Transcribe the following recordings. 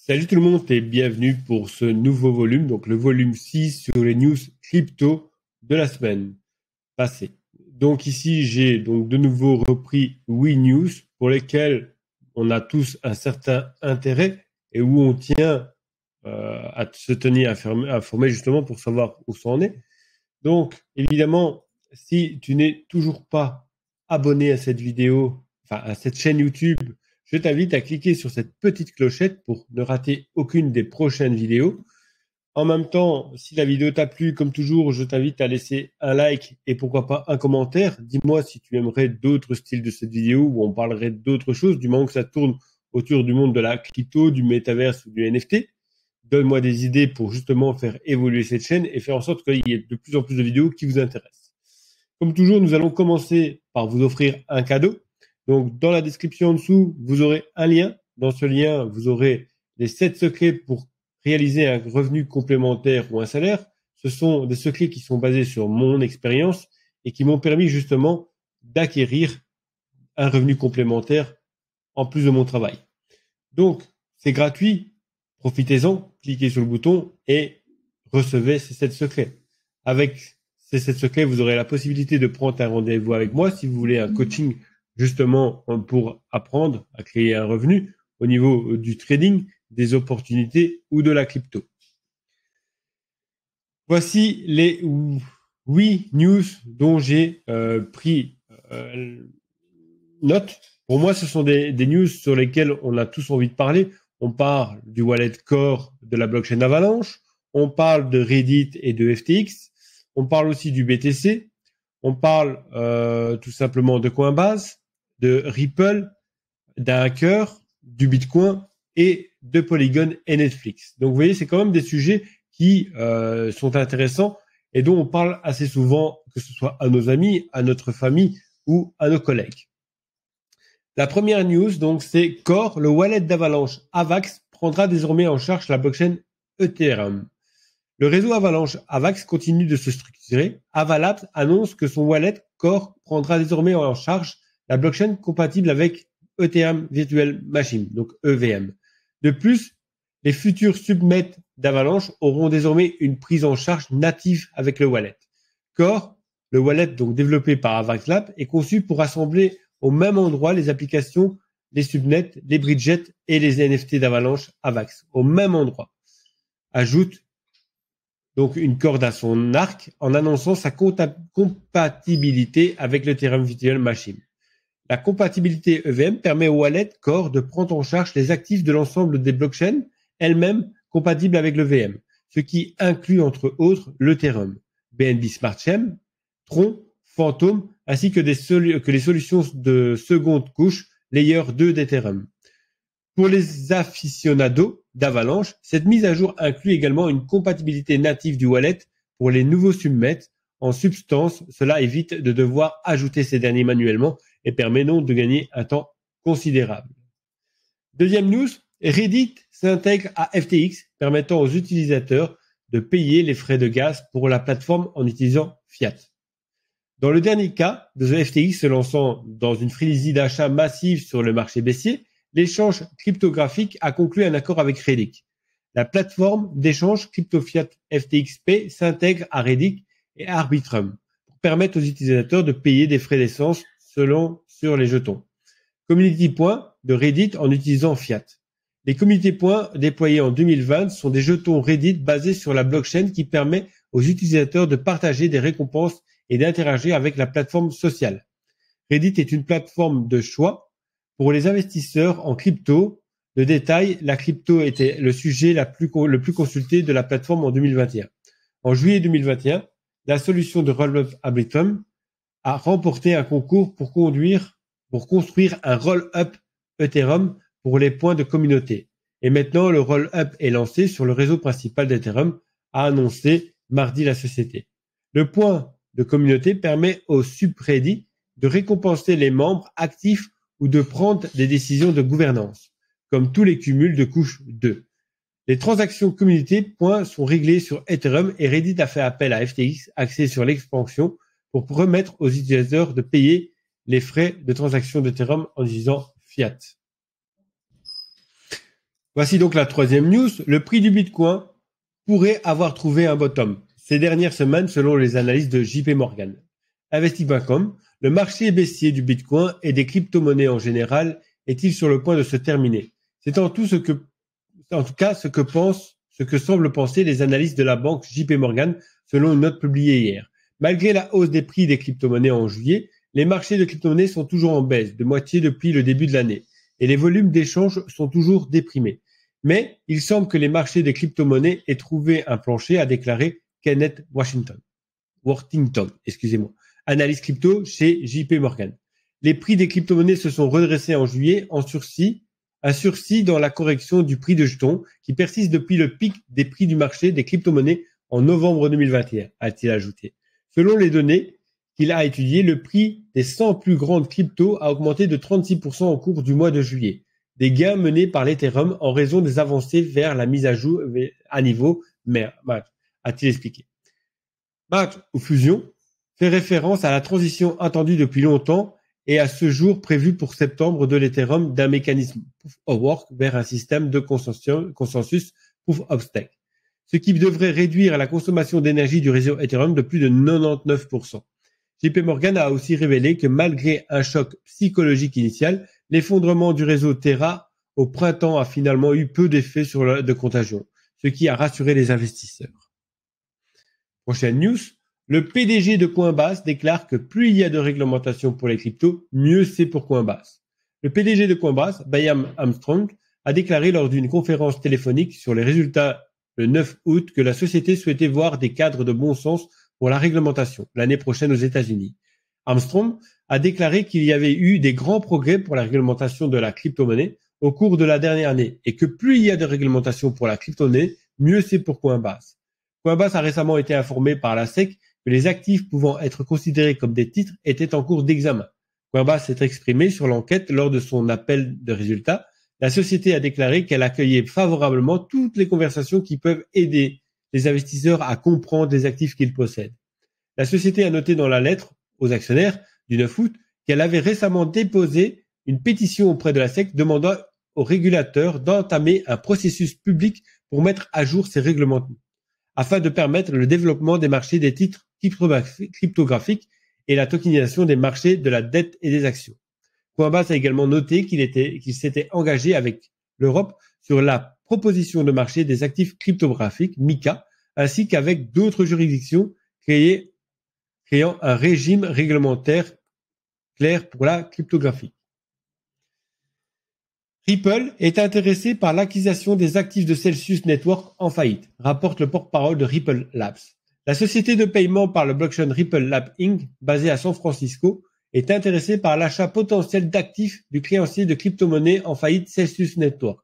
Salut tout le monde et bienvenue pour ce nouveau volume, donc le volume 6 sur les news crypto de la semaine passée. Donc ici, j'ai donc de nouveau repris 8 news pour lesquelles on a tous un certain intérêt et où on tient à se tenir informé justement pour savoir où ça en est. Donc évidemment, si tu n'es toujours pas abonné à cette vidéo, enfin à cette chaîne YouTube, je t'invite à cliquer sur cette petite clochette pour ne rater aucune des prochaines vidéos. En même temps, si la vidéo t'a plu, comme toujours, je t'invite à laisser un like et pourquoi pas un commentaire. Dis-moi si tu aimerais d'autres styles de cette vidéo où on parlerait d'autres choses, du moment que ça tourne autour du monde de la crypto, du métaverse ou du NFT. Donne-moi des idées pour justement faire évoluer cette chaîne et faire en sorte qu'il y ait de plus en plus de vidéos qui vous intéressent. Comme toujours, nous allons commencer par vous offrir un cadeau. Donc, dans la description en dessous, vous aurez un lien. Dans ce lien, vous aurez les 7 secrets pour réaliser un revenu complémentaire ou un salaire. Ce sont des secrets qui sont basés sur mon expérience et qui m'ont permis justement d'acquérir un revenu complémentaire en plus de mon travail. Donc, c'est gratuit. Profitez-en, cliquez sur le bouton et recevez ces 7 secrets. Avec ces 7 secrets, vous aurez la possibilité de prendre un rendez-vous avec moi si vous voulez un coaching justement pour apprendre à créer un revenu au niveau du trading, des opportunités ou de la crypto. Voici les 8 news dont j'ai pris note. Pour moi, ce sont des news sur lesquelles on a tous envie de parler. On parle du wallet Core de la blockchain Avalanche. On parle de Reddit et de FTX. On parle aussi du BTC. On parle tout simplement de Coinbase, de Ripple, d'un hacker, du Bitcoin et de Polygon et Netflix. Donc, vous voyez, c'est quand même des sujets qui sont intéressants et dont on parle assez souvent, que ce soit à nos amis, à notre famille ou à nos collègues. La première news, donc, c'est Core, le wallet d'Avalanche Avax, prendra désormais en charge la blockchain Ethereum. Le réseau Avalanche Avax continue de se structurer. Avalabs annonce que son wallet Core prendra désormais en charge la blockchain compatible avec Ethereum Virtual Machine, donc EVM. De plus, les futurs subnets d'Avalanche auront désormais une prise en charge native avec le wallet. Core, le wallet donc développé par Avax Lab, est conçu pour rassembler au même endroit les applications, les subnets, les bridgets et les NFT d'Avalanche Avax, au même endroit. Ajoute donc une corde à son arc en annonçant sa compatibilité avec l'Ethereum Virtual Machine. La compatibilité EVM permet au wallet Core de prendre en charge les actifs de l'ensemble des blockchains, elles-mêmes compatibles avec l'EVM, ce qui inclut entre autres l'Ethereum, BNB Smart Chain, Tron, Phantom, ainsi que les solutions de seconde couche Layer 2 d'Ethereum. Pour les aficionados d'Avalanche, cette mise à jour inclut également une compatibilité native du wallet pour les nouveaux subnets. En substance, cela évite de devoir ajouter ces derniers manuellement et permet donc de gagner un temps considérable. Deuxième news, Reddit s'intègre à FTX, permettant aux utilisateurs de payer les frais de gaz pour la plateforme en utilisant Fiat. Dans le dernier cas de FTX se lançant dans une frénésie d'achat massive sur le marché baissier, l'échange cryptographique a conclu un accord avec Reddit. La plateforme d'échange CryptoFiat FTXP s'intègre à Reddit et à Arbitrum pour permettre aux utilisateurs de payer des frais d'essence sur les jetons. Community Point de Reddit en utilisant Fiat. Les Community Points déployés en 2020 sont des jetons Reddit basés sur la blockchain qui permet aux utilisateurs de partager des récompenses et d'interagir avec la plateforme sociale. Reddit est une plateforme de choix pour les investisseurs en crypto. De détail, la crypto était le sujet le plus consulté de la plateforme en 2021. En juillet 2021, la solution de Rollup Arbitrum a remporté un concours pour construire un roll-up Ethereum pour les points de communauté. Et maintenant, le roll-up est lancé sur le réseau principal d'Ethereum, a annoncé mardi la société. Le point de communauté permet aux subreddits de récompenser les membres actifs ou de prendre des décisions de gouvernance, comme tous les cumuls de couche 2. Les transactions communauté points sont réglées sur Ethereum et Reddit a fait appel à FTX axé sur l'expansion pour permettre aux utilisateurs de payer les frais de transaction d'Ethereum en utilisant Fiat. Voici donc la troisième news. Le prix du Bitcoin pourrait avoir trouvé un bottom ces dernières semaines selon les analyses de JP Morgan. Investi.com, le marché baissier du Bitcoin et des crypto-monnaies en général est-il sur le point de se terminer? C'est en tout cas ce que semblent penser les analystes de la banque JP Morgan selon une note publiée hier. Malgré la hausse des prix des crypto-monnaies en juillet, les marchés de crypto-monnaies sont toujours en baisse de moitié depuis le début de l'année et les volumes d'échanges sont toujours déprimés. Mais il semble que les marchés des crypto-monnaies aient trouvé un plancher, a déclaré Kenneth Worthington, analyste crypto chez JP Morgan. Les prix des crypto-monnaies se sont redressés en juillet un sursis dans la correction du prix de jetons qui persiste depuis le pic des prix du marché des crypto-monnaies en novembre 2021, a-t-il ajouté. Selon les données qu'il a étudiées, le prix des 100 plus grandes cryptos a augmenté de 36% au cours du mois de juillet. Des gains menés par l'Ethereum en raison des avancées vers la mise à niveau, a-t-il expliqué. Merge ou fusion fait référence à la transition attendue depuis longtemps et à ce jour prévu pour septembre de l'Ethereum d'un mécanisme Proof of Work vers un système de consensus Proof of Stake, ce qui devrait réduire la consommation d'énergie du réseau Ethereum de plus de 99%. JP Morgan a aussi révélé que malgré un choc psychologique initial, l'effondrement du réseau Terra au printemps a finalement eu peu d'effet de contagion, ce qui a rassuré les investisseurs. Prochaine news, le PDG de Coinbase déclare que plus il y a de réglementation pour les cryptos, mieux c'est pour Coinbase. Le PDG de Coinbase, Brian Armstrong, a déclaré lors d'une conférence téléphonique sur les résultats le 9 août que la société souhaitait voir des cadres de bon sens pour la réglementation l'année prochaine aux États-Unis. Armstrong a déclaré qu'il y avait eu des grands progrès pour la réglementation de la crypto-monnaie au cours de la dernière année et que plus il y a de réglementation pour la crypto-monnaie, mieux c'est pour Coinbase. Coinbase a récemment été informé par la SEC que les actifs pouvant être considérés comme des titres étaient en cours d'examen. Coinbase s'est exprimé sur l'enquête lors de son appel de résultats. La société a déclaré qu'elle accueillait favorablement toutes les conversations qui peuvent aider les investisseurs à comprendre les actifs qu'ils possèdent. La société a noté dans la lettre aux actionnaires du 9 août qu'elle avait récemment déposé une pétition auprès de la SEC demandant aux régulateurs d'entamer un processus public pour mettre à jour ces règlements afin de permettre le développement des marchés des titres cryptographiques et la tokenisation des marchés de la dette et des actions. Coinbase a également noté qu'il s'était engagé avec l'Europe sur la proposition de marché des actifs cryptographiques, MiCA, ainsi qu'avec d'autres juridictions créant un régime réglementaire clair pour la cryptographie. Ripple est intéressé par l'acquisition des actifs de Celsius Network en faillite, rapporte le porte-parole de Ripple Labs. La société de paiement par le blockchain Ripple Lab Inc., basée à San Francisco, est intéressée par l'achat potentiel d'actifs du créancier de crypto-monnaies en faillite Celsius Network,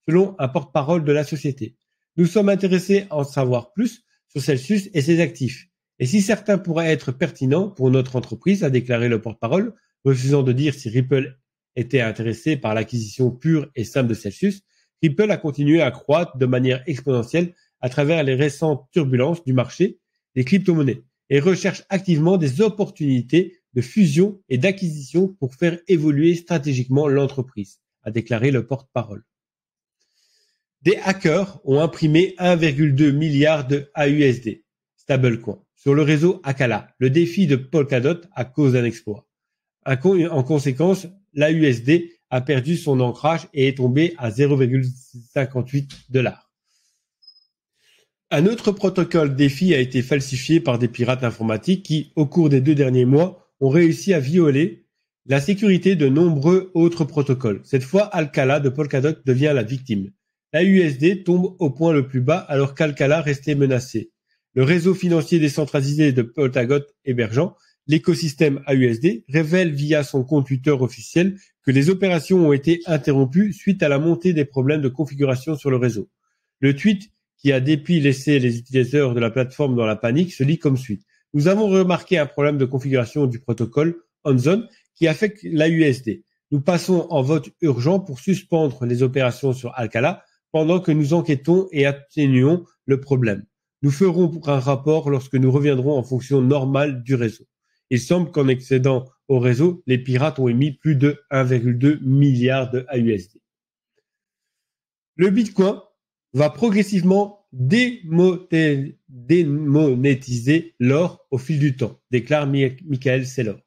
selon un porte-parole de la société. Nous sommes intéressés à en savoir plus sur Celsius et ses actifs. Et si certains pourraient être pertinents pour notre entreprise, a déclaré le porte-parole, refusant de dire si Ripple était intéressé par l'acquisition pure et simple de Celsius, Ripple a continué à croître de manière exponentielle à travers les récentes turbulences du marché des crypto-monnaies et recherche activement des opportunités de fusion et d'acquisition pour faire évoluer stratégiquement l'entreprise, a déclaré le porte-parole. Des hackers ont imprimé 1,2 milliard de AUSD, stablecoin, sur le réseau Akala, le défi de Polkadot à cause d'un exploit. En conséquence, l'AUSD a perdu son ancrage et est tombé à 0,58 $. Un autre protocole défi a été falsifié par des pirates informatiques qui, au cours des 2 derniers mois, ont réussi à violer la sécurité de nombreux autres protocoles. Cette fois, Alcala de Polkadot devient la victime. L'AUSD tombe au point le plus bas alors qu'Alcala restait menacé. Le réseau financier décentralisé de Polkadot hébergeant l'écosystème AUSD révèle via son compte Twitter officiel que les opérations ont été interrompues suite à la montée des problèmes de configuration sur le réseau. Le tweet, qui a depuis laissé les utilisateurs de la plateforme dans la panique, se lit comme suit. Nous avons remarqué un problème de configuration du protocole OnZone qui affecte l'AUSD. Nous passons en vote urgent pour suspendre les opérations sur Alcala pendant que nous enquêtons et atténuons le problème. Nous ferons un rapport lorsque nous reviendrons en fonction normale du réseau. Il semble qu'en accédant au réseau, les pirates ont émis plus de 1,2 milliard de AUSD. Le Bitcoin va progressivement démonétiser l'or au fil du temps, déclare Michael Saylor.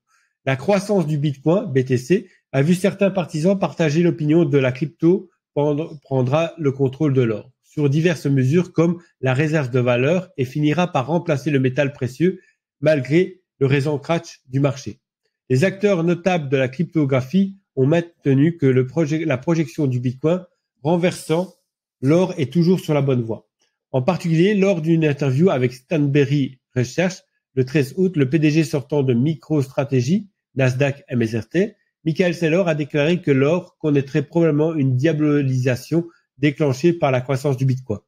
La croissance du Bitcoin, BTC, a vu certains partisans partager l'opinion de la crypto prendra le contrôle de l'or sur diverses mesures comme la réserve de valeur et finira par remplacer le métal précieux malgré le récent crash du marché. Les acteurs notables de la cryptographie ont maintenu que la projection du Bitcoin renversant l'or est toujours sur la bonne voie. En particulier, lors d'une interview avec Stanberry Research, le 13 août, le PDG sortant de MicroStrategy, Nasdaq MSRT, Michael Saylor a déclaré que l'or connaîtrait probablement une diabolisation déclenchée par la croissance du Bitcoin.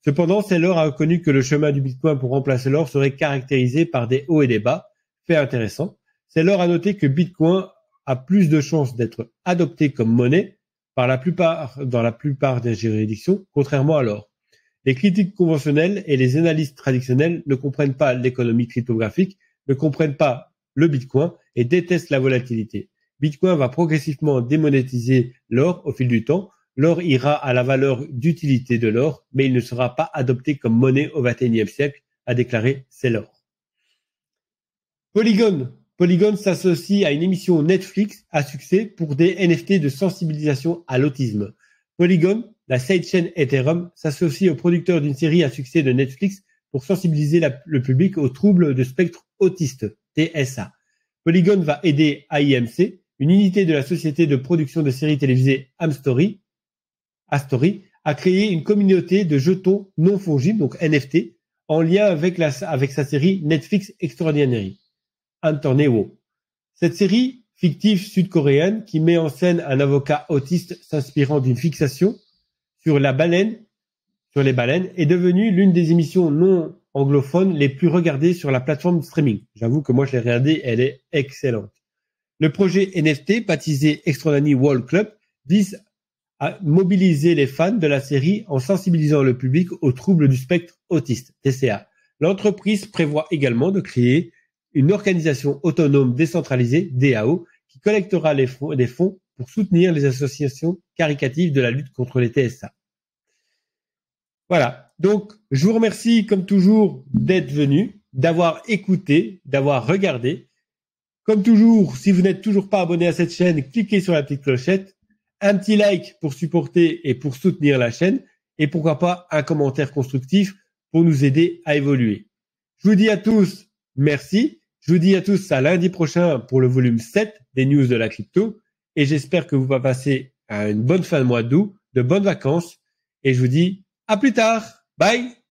Cependant, Saylor a reconnu que le chemin du Bitcoin pour remplacer l'or serait caractérisé par des hauts et des bas. Fait intéressant. Saylor a noté que Bitcoin a plus de chances d'être adopté comme monnaie dans la plupart des juridictions, contrairement à l'or. Les critiques conventionnelles et les analystes traditionnels ne comprennent pas l'économie cryptographique, ne comprennent pas le Bitcoin et détestent la volatilité. Bitcoin va progressivement démonétiser l'or au fil du temps. L'or ira à la valeur d'utilité de l'or, mais il ne sera pas adopté comme monnaie au XXIe siècle, a déclaré Saylor. Polygon s'associe à une émission Netflix à succès pour des NFT de sensibilisation à l'autisme. Polygon, la sidechain Ethereum, s'associe au producteur d'une série à succès de Netflix pour sensibiliser le public aux troubles de spectre autiste, TSA. Polygon va aider AIMC, une unité de la société de production de séries télévisées Astory, à créer une communauté de jetons non fongibles, donc NFT, en lien avec sa série Netflix Extraordinary. Antoneo. Cette série fictive sud-coréenne qui met en scène un avocat autiste s'inspirant d'une fixation sur les baleines est devenue l'une des émissions non anglophones les plus regardées sur la plateforme de streaming. J'avoue que moi je l'ai regardée, elle est excellente. Le projet NFT, baptisé Extraordinary World Club, vise à mobiliser les fans de la série en sensibilisant le public aux troubles du spectre autiste, TCA. L'entreprise prévoit également de créer une organisation autonome décentralisée, DAO, qui collectera des fonds pour soutenir les associations caritatives de la lutte contre les TSA. Voilà. Donc, je vous remercie, comme toujours, d'être venu, d'avoir écouté, d'avoir regardé. Comme toujours, si vous n'êtes toujours pas abonné à cette chaîne, cliquez sur la petite clochette, un petit like pour supporter et pour soutenir la chaîne, et pourquoi pas un commentaire constructif pour nous aider à évoluer. Je vous dis à tous merci. Je vous dis à tous à lundi prochain pour le volume 7 des news de la crypto, et j'espère que vous allez passer une bonne fin de mois d'août, de bonnes vacances, et je vous dis à plus tard. Bye!